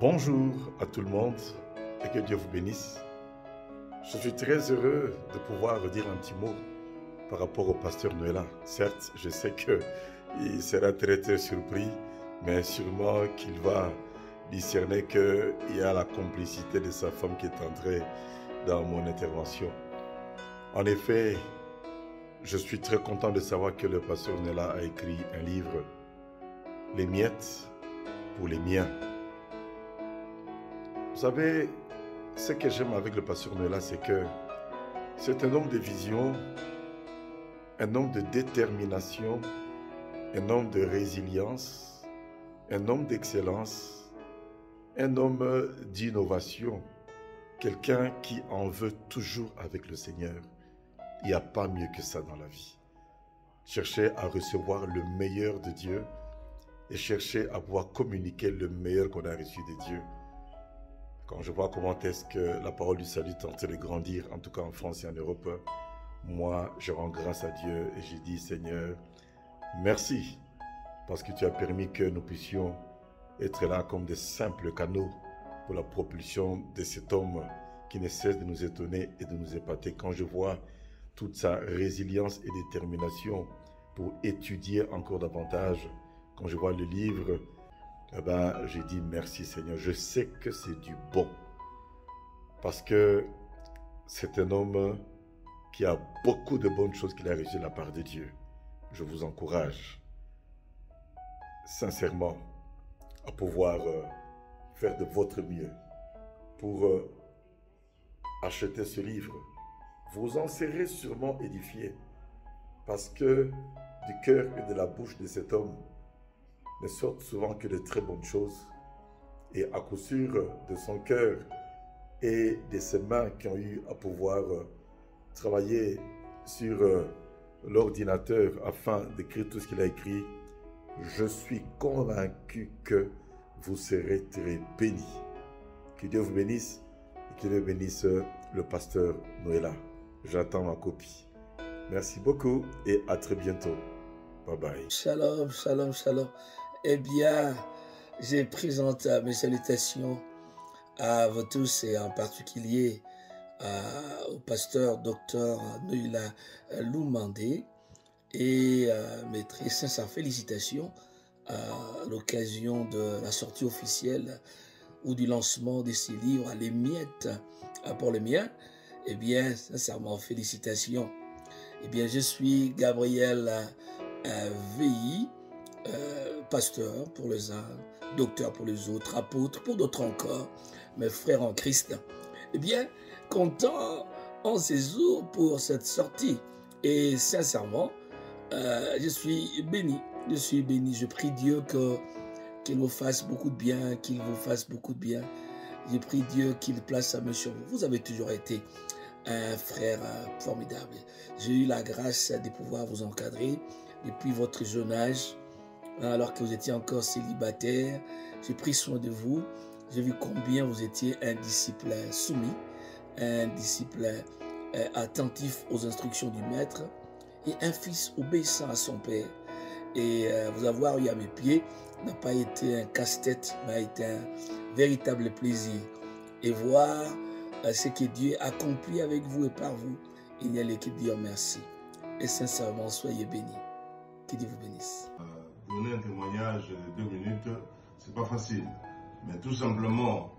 Bonjour à tout le monde et que Dieu vous bénisse. Je suis très heureux de pouvoir dire un petit mot par rapport au pasteur Noëlla. Certes, je sais qu'il sera très surpris, mais sûrement qu'il va discerner qu'il y a la complicité de sa femme qui est entrée dans mon intervention. En effet, je suis très content de savoir que le pasteur Noëlla a écrit un livre, Les miettes pour les miens. Vous savez, ce que j'aime avec le pasteur Noëlla, c'est que c'est un homme de vision, un homme de détermination, un homme de résilience, un homme d'excellence, un homme d'innovation, quelqu'un qui en veut toujours avec le Seigneur. Il n'y a pas mieux que ça dans la vie. Chercher à recevoir le meilleur de Dieu et chercher à pouvoir communiquer le meilleur qu'on a reçu de Dieu. Quand je vois comment est-ce que la parole du salut est en train de grandir, en tout cas en France et en Europe, moi, je rends grâce à Dieu et je dis, Seigneur, merci, parce que tu as permis que nous puissions être là comme des simples canaux pour la propulsion de cet homme qui ne cesse de nous étonner et de nous épater. Quand je vois toute sa résilience et détermination pour étudier encore davantage, quand je vois le livre, j'ai dit merci Seigneur, je sais que c'est du bon. Parce que c'est un homme qui a beaucoup de bonnes choses qu'il a reçues de la part de Dieu. Je vous encourage sincèrement à pouvoir faire de votre mieux pour acheter ce livre. Vous en serez sûrement édifiés parce que du cœur et de la bouche de cet homme ne sortent souvent que de très bonnes choses. Et à coup sûr, de son cœur et de ses mains qui ont eu à pouvoir travailler sur l'ordinateur afin d'écrire tout ce qu'il a écrit, je suis convaincu que vous serez très bénis. Que Dieu vous bénisse et que Dieu bénisse le pasteur Noëlla. J'attends ma copie. Merci beaucoup et à très bientôt. Bye bye. Shalom, shalom, shalom. Eh bien, je présente mes salutations à vous tous et en particulier au pasteur Dr Noëlla Lumandé et mes très sincères félicitations à l'occasion de la sortie officielle ou du lancement de ces livres, Les miettes pour les miens. Eh bien, sincèrement, félicitations. Eh bien, je suis Gabriel VI, pasteur pour les uns, docteur pour les autres, apôtre pour d'autres encore, mes frères en Christ. Eh bien, content en ces jours pour cette sortie. Et sincèrement, je suis béni. Je suis béni. Je prie Dieu qu'il vous fasse beaucoup de bien, qu'il vous fasse beaucoup de bien. Je prie Dieu qu'il place sa main sur vous. Vous avez toujours été un frère formidable. J'ai eu la grâce de pouvoir vous encadrer depuis votre jeune âge, alors que vous étiez encore célibataire. J'ai pris soin de vous. J'ai vu combien vous étiez un disciple soumis, un disciple attentif aux instructions du maître et un fils obéissant à son père. Et vous avoir eu à mes pieds n'a pas été un casse-tête, mais a été un véritable plaisir. Et voir ce que Dieu accomplit avec vous et par vous, il n'y a que dire merci. Et sincèrement, soyez bénis. Que Dieu vous bénisse. Donner un témoignage de 2 minutes, c'est pas facile. Mais tout simplement,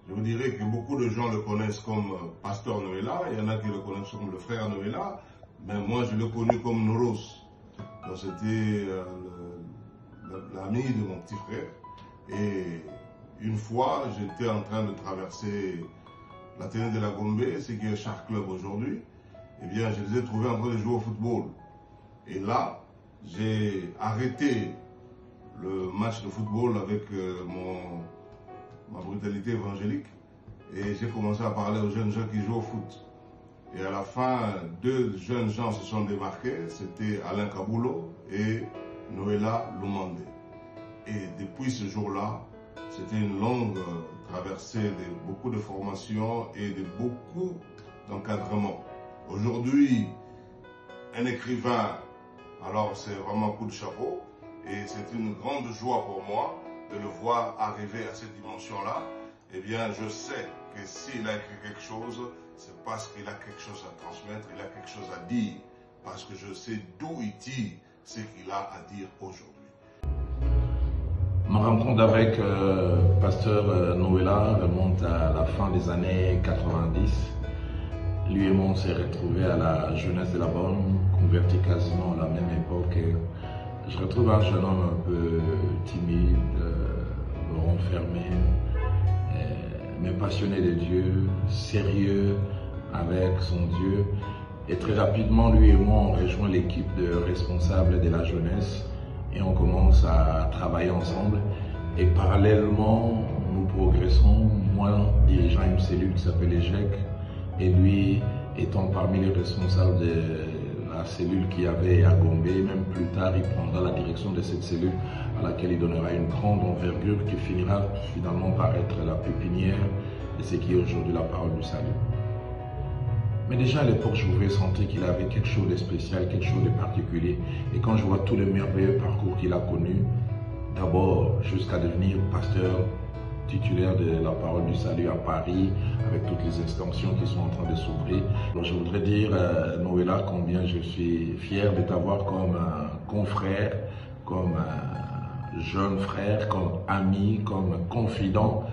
je vous dirais que beaucoup de gens le connaissent comme pasteur Noëlla. Il y en a qui le connaissent comme le frère Noëlla. Mais moi, je l'ai connu comme Noros. Donc c'était l'ami de mon petit frère. Et une fois, j'étais en train de traverser l'Athénée de la Gombe, ce qui est Char Club aujourd'hui. Eh bien, je les ai trouvés en train de jouer au football. Et là, j'ai arrêté le match de football avec ma brutalité évangélique et j'ai commencé à parler aux jeunes gens qui jouent au foot. Et à la fin, 2 jeunes gens se sont démarqués, c'était Alain Kaboulo et Noëlla Lumandé. Et depuis ce jour-là, c'était une longue traversée de beaucoup de formations et de beaucoup d'encadrement. Aujourd'hui, un écrivain, alors c'est vraiment un coup de chapeau et c'est une grande joie pour moi de le voir arriver à cette dimension-là, eh bien, je sais que s'il a écrit quelque chose, c'est parce qu'il a quelque chose à transmettre, il a quelque chose à dire, parce que je sais d'où il tire ce qu'il a à dire aujourd'hui. Ma rencontre avec Pasteur Noëlla remonte à la fin des années 90. Lui et moi, on s'est retrouvés à la jeunesse de la Borne, convertis quasiment à la même époque. Et je retrouve un jeune homme un peu timide, renfermé, mais passionné de Dieu, sérieux avec son Dieu. Et très rapidement, lui et moi, on rejoint l'équipe de responsables de la jeunesse et on commence à travailler ensemble. Et parallèlement, nous progressons, moi dirigeant une cellule qui s'appelle EGEC, et lui étant parmi les responsables de la cellule qu'il y avait à Gombe. Même plus tard, il prendra la direction de cette cellule à laquelle il donnera une grande envergure qui finira finalement par être la pépinière de ce qui est aujourd'hui la parole du salut. Mais déjà à l'époque, je pouvais sentir qu'il avait quelque chose de spécial, quelque chose de particulier. Et quand je vois tout le merveilleux parcours qu'il a connu, d'abord jusqu'à devenir pasteur titulaire de la parole du salut à Paris, avec toutes les extensions qui sont en train de s'ouvrir. Donc je voudrais dire, Noëlla, combien je suis fier de t'avoir comme un confrère, comme un jeune frère, comme ami, comme confident.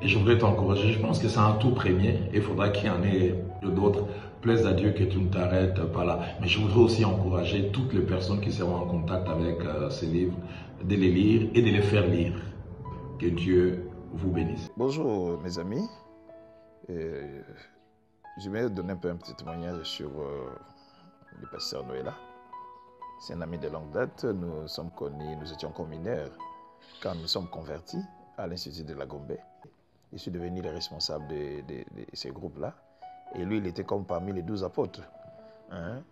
Et je voudrais t'encourager, je pense que c'est un tout premier, et il faudra qu'il y en ait d'autres. Plaise à Dieu que tu ne t'arrêtes pas là. Mais je voudrais aussi encourager toutes les personnes qui seront en contact avec ces livres, de les lire et de les faire lire. Que Dieu vous bénisse. Bonjour mes amis. Je vais donner un petit témoignage sur le pasteur Noëlla. C'est un ami de longue date. Nous sommes connus, nous étions communeurs quand nous sommes convertis à l'Institut de la Gombe. Je suis devenu le responsable de ces groupes-là. Et lui, il était comme parmi les 12 apôtres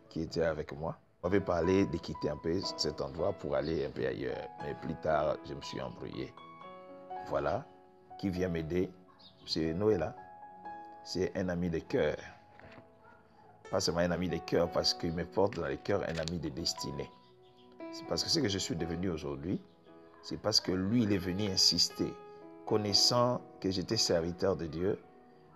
qui étaient avec moi. On avait parlé de quitter un peu cet endroit pour aller un peu ailleurs. Mais plus tard, je me suis embrouillé. Voilà, qui vient m'aider, c'est Noëlla. C'est un ami de cœur. Pas seulement un ami de cœur, parce qu'il me porte dans le cœur un ami de destinée. C'est parce que ce que je suis devenu aujourd'hui, c'est parce que lui, il est venu insister, connaissant que j'étais serviteur de Dieu.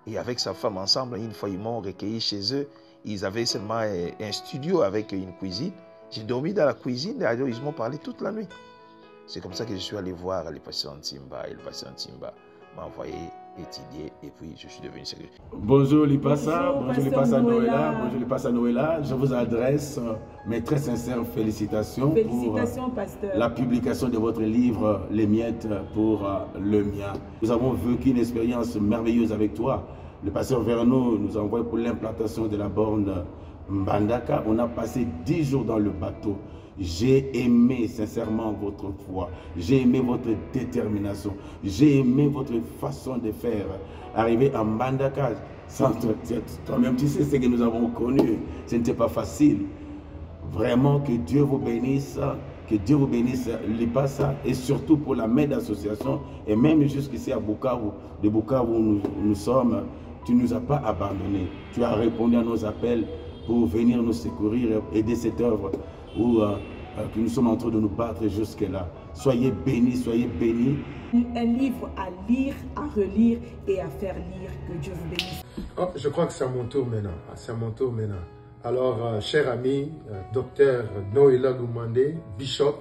Et avec sa femme ensemble, une fois, ils m'ont recueilli chez eux. Ils avaient seulement un studio avec une cuisine. J'ai dormi dans la cuisine et ils m'ont parlé toute la nuit. C'est comme ça que je suis allé voir le pasteur Ntimba. Et le pasteur Ntimba m'a envoyé étudier et puis je suis devenu secrétaire. Bonjour Lipassa, bonjour Lipassa Noëlla, bonjour Lipassa Noëlla. Je vous adresse mes très sincères félicitations pour pasteur, la publication de votre livre Les Miettes pour le mien. Nous avons vécu une expérience merveilleuse avec toi. Le pasteur Verno nous a envoyé pour l'implantation de la borne Mbandaka. On a passé 10 jours dans le bateau. J'ai aimé sincèrement votre foi, j'ai aimé votre détermination, j'ai aimé votre façon de faire. Arriver à Mbandaka, toi-même tu sais ce que nous avons connu, ce n'était pas facile. Vraiment que Dieu vous bénisse, Lipassa, et surtout pour la main d'association, et même jusqu'ici à Bukavu, de Bukavu où nous sommes, tu ne nous as pas abandonnés. Tu as répondu à nos appels pour venir nous secourir, aider cette œuvre que nous sommes en train de nous battre jusque-là. Soyez bénis, soyez bénis. Un livre à lire, à relire et à faire lire. Que Dieu vous bénisse. Oh, je crois que c'est à mon tour maintenant. C'est à mon tour maintenant. Alors, cher ami, docteur Noëlla Lumande, Bishop,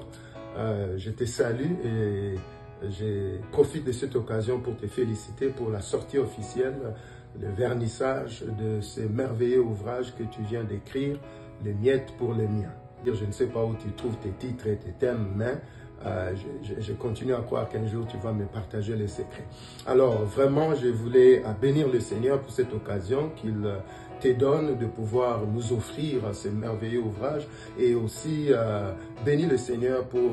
je te salue et je profite de cette occasion pour te féliciter pour la sortie officielle, le vernissage de ce merveilleux ouvrage que tu viens d'écrire, Les Miettes pour les miens. Je ne sais pas où tu trouves tes titres et tes thèmes, mais je continue à croire qu'un jour tu vas me partager les secrets. Alors vraiment, je voulais bénir le Seigneur pour cette occasion qu'il te donne de pouvoir nous offrir ce merveilleux ouvrage et aussi bénir le Seigneur pour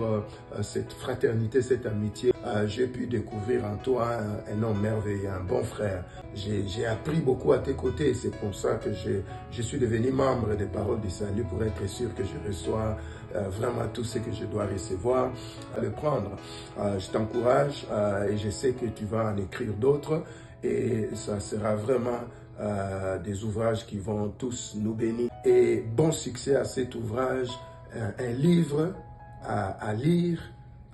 cette fraternité, cette amitié. J'ai pu découvrir en toi un homme merveilleux, un bon frère. J'ai appris beaucoup à tes côtés. C'est pour ça que je suis devenu membre des Paroles du Salut pour être sûr que je reçois vraiment tout ce que je dois recevoir, à le prendre. Je t'encourage et je sais que tu vas en écrire d'autres et ça sera vraiment des ouvrages qui vont tous nous bénir. Et bon succès à cet ouvrage, un livre à lire,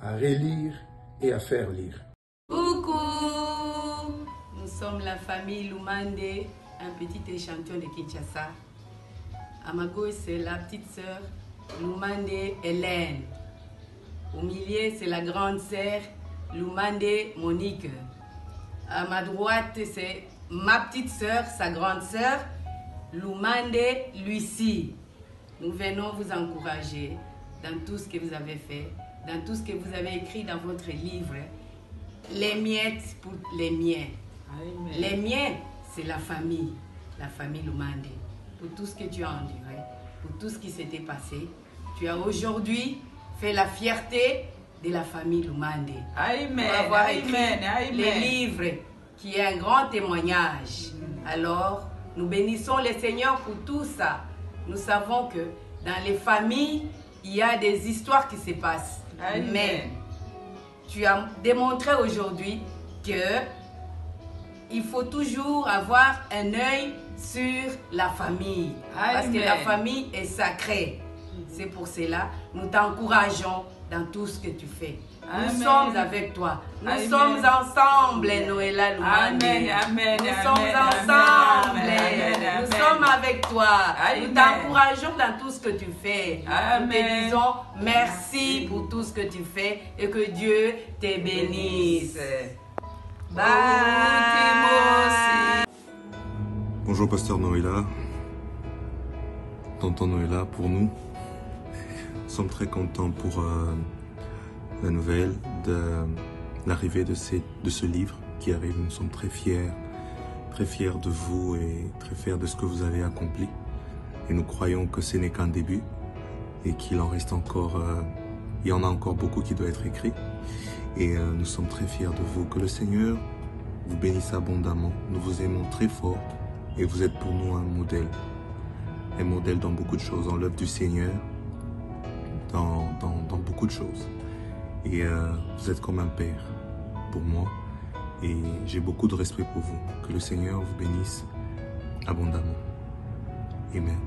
à relire et à faire lire. Coucou! Nous sommes la famille Lumande, un petit échantillon de Kinshasa. À ma gauche, c'est la petite sœur Lumande Hélène. Au milieu, c'est la grande sœur Lumande Monique. À ma droite, c'est ma petite sœur, sa grande sœur, Lumande Lucie. Nous venons vous encourager dans tout ce que vous avez fait, dans tout ce que vous avez écrit dans votre livre. Les miettes pour les miens. Amen. Les miens, c'est la famille Lumande. Pour tout ce que tu as enduré, pour tout ce qui s'était passé, tu as aujourd'hui fait la fierté de la famille Lumande. Amen. Pour avoir Amen. écrit Amen. les livres, qui est un grand témoignage. Alors, nous bénissons le Seigneur pour tout ça. Nous savons que dans les familles, il y a des histoires qui se passent. Amen. Mais tu as démontré aujourd'hui que il faut toujours avoir un œil sur la famille. Amen. Parce que la famille est sacrée. C'est pour cela nous t'encourageons dans tout ce que tu fais. Amen. Nous sommes avec toi. Nous Amen. sommes ensemble, Noëlla Lumande. Amen. Amen. Nous Amen. sommes Amen. ensemble. Amen. Nous Amen. sommes avec toi. Amen. Nous t'encourageons dans tout ce que tu fais. Amen. Nous te disons merci pour tout ce que tu fais et que Dieu te bénisse. Bye. Bonjour Pasteur Noëlla, Tonton Noëlla, pour nous sommes très contents pour la nouvelle de l'arrivée de ce livre qui arrive. Nous sommes très fiers de vous et très fiers de ce que vous avez accompli. Et nous croyons que ce n'est qu'un début et qu'il en reste encore, il y en a encore beaucoup qui doit être écrit. Et nous sommes très fiers de vous. Que le Seigneur vous bénisse abondamment. Nous vous aimons très fort et vous êtes pour nous un modèle dans beaucoup de choses, dans l'œuvre du Seigneur, dans beaucoup de choses. Et vous êtes comme un père pour moi et j'ai beaucoup de respect pour vous. Que le Seigneur vous bénisse abondamment. Amen.